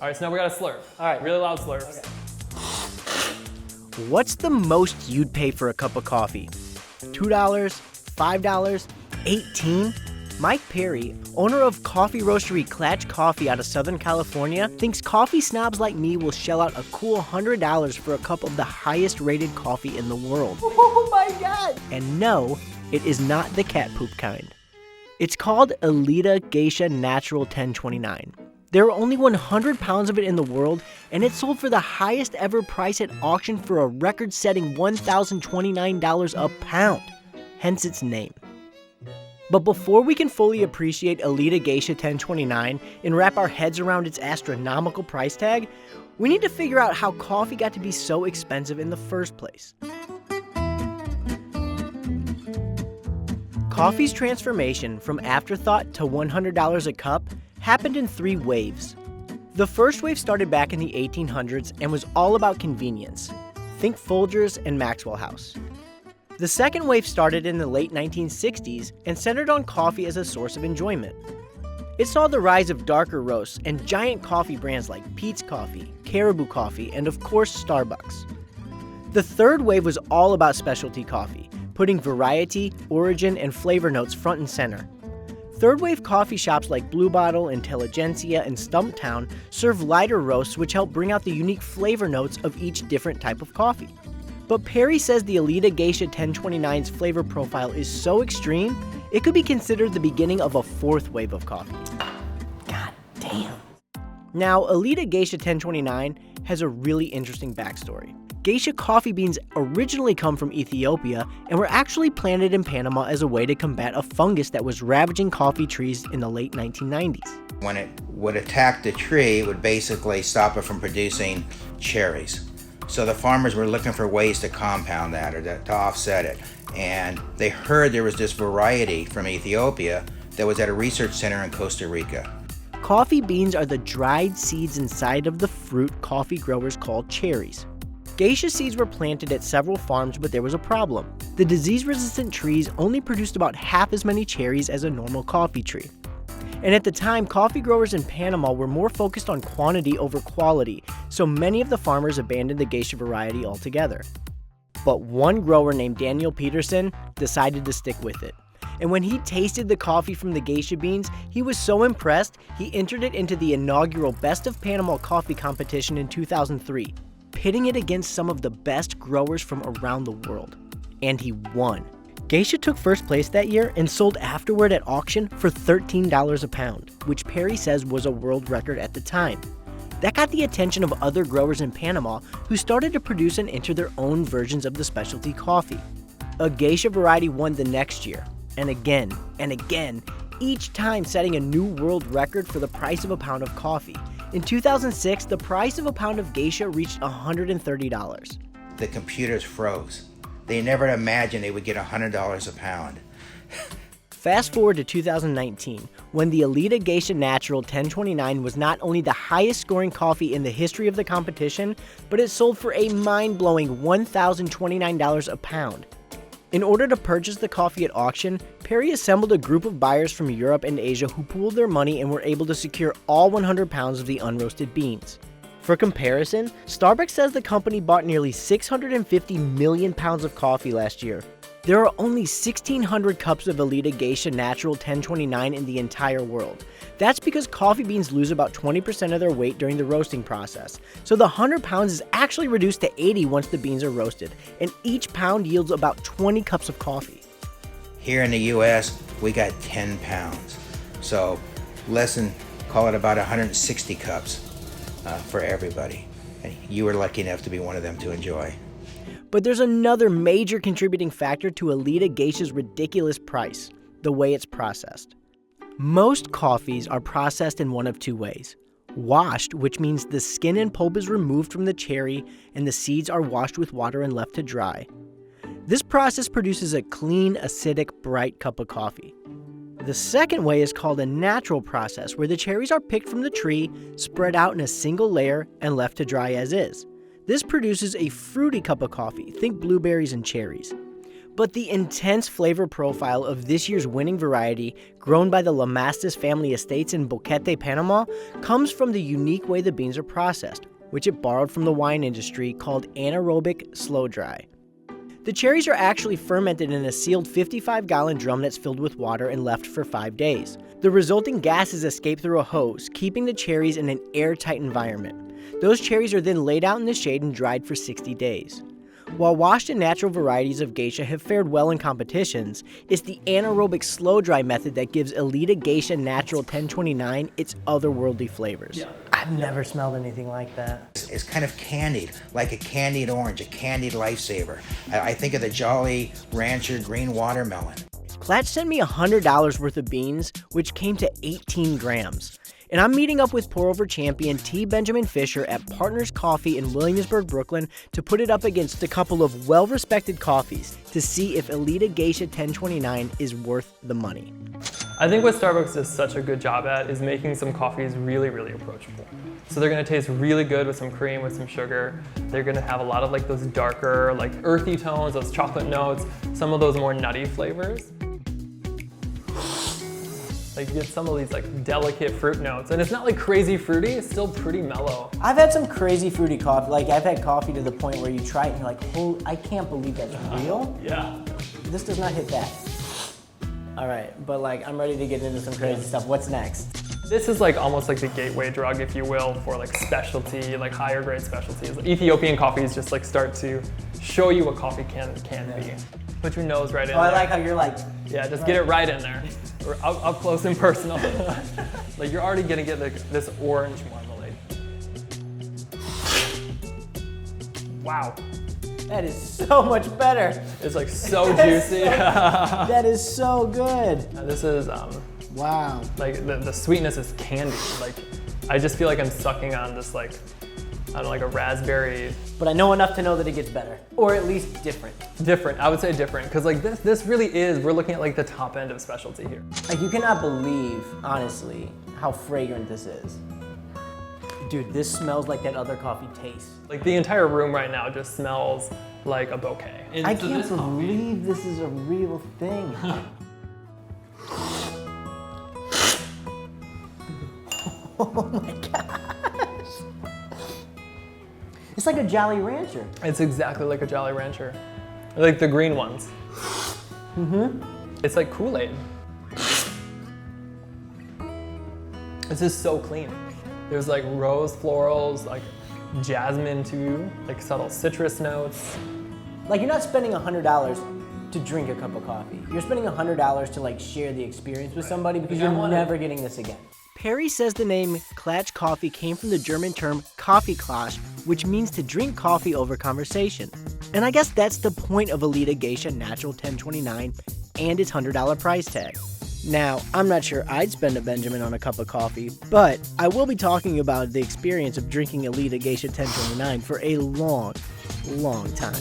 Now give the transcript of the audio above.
All right, so now we got to slurp. All right. Really loud slurps. Okay. What's the most you'd pay for a cup of coffee? $2, $5, $18? Mike Perry, owner of coffee roastery Klatch Coffee out of Southern California, thinks coffee snobs like me will shell out a cool $100 for a cup of the highest rated coffee in the world. Oh my God! And no, it is not the cat poop kind. It's called Elida Geisha Natural 1029. There are only 100 pounds of it in the world, and it sold for the highest ever price at auction for a record-setting $1,029 a pound, hence its name. But before we can fully appreciate Elida Geisha 1029 and wrap our heads around its astronomical price tag, we need to figure out how coffee got to be so expensive in the first place. Coffee's transformation from afterthought to $100 a cup happened in 3 waves. The first wave started back in the 1800s and was all about convenience. Think Folgers and Maxwell House. The second wave started in the late 1960s and centered on coffee as a source of enjoyment. It saw the rise of darker roasts and giant coffee brands like Peet's Coffee, Caribou Coffee, and of course Starbucks. The third wave was all about specialty coffee, putting variety, origin, and flavor notes front and center. Third wave coffee shops like Blue Bottle, Intelligentsia, and Stumptown serve lighter roasts which help bring out the unique flavor notes of each different type of coffee. But Perry says the Elida Geisha 1029's flavor profile is so extreme, it could be considered the beginning of a 4th wave of coffee. God damn. Now, Elida Geisha 1029 has a really interesting backstory. Geisha coffee beans originally come from Ethiopia and were actually planted in Panama as a way to combat a fungus that was ravaging coffee trees in the late 1990s. When it would attack the tree, it would basically stop it from producing cherries. So the farmers were looking for ways to compound that or to offset it. And they heard there was this variety from Ethiopia that was at a research center in Costa Rica. Coffee beans are the dried seeds inside of the fruit coffee growers call cherries. Geisha seeds were planted at several farms, but there was a problem. The disease-resistant trees only produced about half as many cherries as a normal coffee tree. And at the time, coffee growers in Panama were more focused on quantity over quality, so many of the farmers abandoned the Geisha variety altogether. But one grower named Daniel Peterson decided to stick with it. And when he tasted the coffee from the Geisha beans, he was so impressed, he entered it into the inaugural Best of Panama coffee competition in 2003, pitting it against some of the best growers from around the world. And he won. Geisha took first place that year and sold afterward at auction for $13 a pound, which Perry says was a world record at the time. That got the attention of other growers in Panama who started to produce and enter their own versions of the specialty coffee. A Geisha variety won the next year, and again, each time setting a new world record for the price of a pound of coffee. In 2006, the price of a pound of Geisha reached $130. The computers froze. They never imagined they would get $100 a pound. Fast forward to 2019, when the Elida Geisha Natural 1029 was not only the highest scoring coffee in the history of the competition, but it sold for a mind-blowing $1,029 a pound. In order to purchase the coffee at auction, Perry assembled a group of buyers from Europe and Asia who pooled their money and were able to secure all 100 pounds of the unroasted beans. For comparison, Starbucks says the company bought nearly 650 million pounds of coffee last year. There are only 1,600 cups of Elida Geisha Natural 1029 in the entire world. That's because coffee beans lose about 20% of their weight during the roasting process. So the 100 pounds is actually reduced to 80 once the beans are roasted, and each pound yields about 20 cups of coffee. Here in the US, we got 10 pounds. So call it about 160 cups for everybody. And you were lucky enough to be one of them to enjoy. But there's another major contributing factor to Elida Geisha's ridiculous price: the way it's processed. Most coffees are processed in one of 2 ways. Washed, which means the skin and pulp is removed from the cherry and the seeds are washed with water and left to dry. This process produces a clean, acidic, bright cup of coffee. The second way is called a natural process, where the cherries are picked from the tree, spread out in a single layer, and left to dry as is. This produces a fruity cup of coffee, think blueberries and cherries. But the intense flavor profile of this year's winning variety, grown by the Lamastus family estates in Boquete, Panama, comes from the unique way the beans are processed, which it borrowed from the wine industry called anaerobic slow dry. The cherries are actually fermented in a sealed 55-gallon drum that's filled with water and left for 5 days. The resulting gases escape through a hose, keeping the cherries in an airtight environment. Those cherries are then laid out in the shade and dried for 60 days. While washed and natural varieties of geisha have fared well in competitions, it's the anaerobic slow dry method that gives Elida Geisha Natural 1029 its otherworldly flavors. Yeah. I've never smelled anything like that. It's kind of candied, like a candied orange, a candied lifesaver. I think of the Jolly Rancher green watermelon. Clatch sent me $100 worth of beans, which came to 18 grams. And I'm meeting up with pour-over champion T. Benjamin Fisher at Partners Coffee in Williamsburg, Brooklyn, to put it up against a couple of well-respected coffees to see if Elida Geisha 1029 is worth the money. I think what Starbucks does such a good job at is making some coffees really, really approachable. So they're gonna taste really good with some cream, with some sugar. They're gonna have a lot of like those darker, like earthy tones, those chocolate notes, some of those more nutty flavors. Like you get some of these like delicate fruit notes, and it's not like crazy fruity, it's still pretty mellow. I've had some crazy fruity coffee. Like I've had coffee to the point where you try it and you're like, oh, I can't believe that's real. Yeah. This does not hit that. All right, but like I'm ready to get into some crazy stuff. What's next? This is like almost like the gateway drug, if you will, for like specialty, like higher grade specialties. Ethiopian coffees just like start to show you what coffee can be. Put your nose right in Oh, there. I like how you're like, Yeah, just get it right in there. Or up close and personal. Like you're already gonna get like this orange marmalade. Wow. that is so much better. It's like so juicy. That is so good. This is, Wow. like the sweetness is candy. Like I just feel like I'm sucking on this like, I don't know, like a raspberry. But I know enough to know that it gets better, or at least different. Different, I would say different. Cause like this really is, we're looking at like the top end of specialty here. Like you cannot believe, honestly, how fragrant this is. Dude, this smells like that other coffee tastes. Like the entire room right now just smells like a bouquet. And I so can't this coffee- believe this is a real thing. Oh my gosh. It's like a Jolly Rancher. It's exactly like a Jolly Rancher. Like the green ones. Mm-hmm. It's like Kool-Aid. This is so clean. There's like rose florals, like jasmine too, like subtle citrus notes. Like you're not spending $100 to drink a cup of coffee. You're spending $100 to like share the experience with somebody because you're never getting this again. Perry says the name Klatsch coffee came from the German term Kaffeeklatsch, which means to drink coffee over conversation. And I guess that's the point of Elida Geisha Natural 1029 and its $100 price tag. Now, I'm not sure I'd spend a Benjamin on a cup of coffee, but I will be talking about the experience of drinking Elida Geisha 1029 for a long, long time.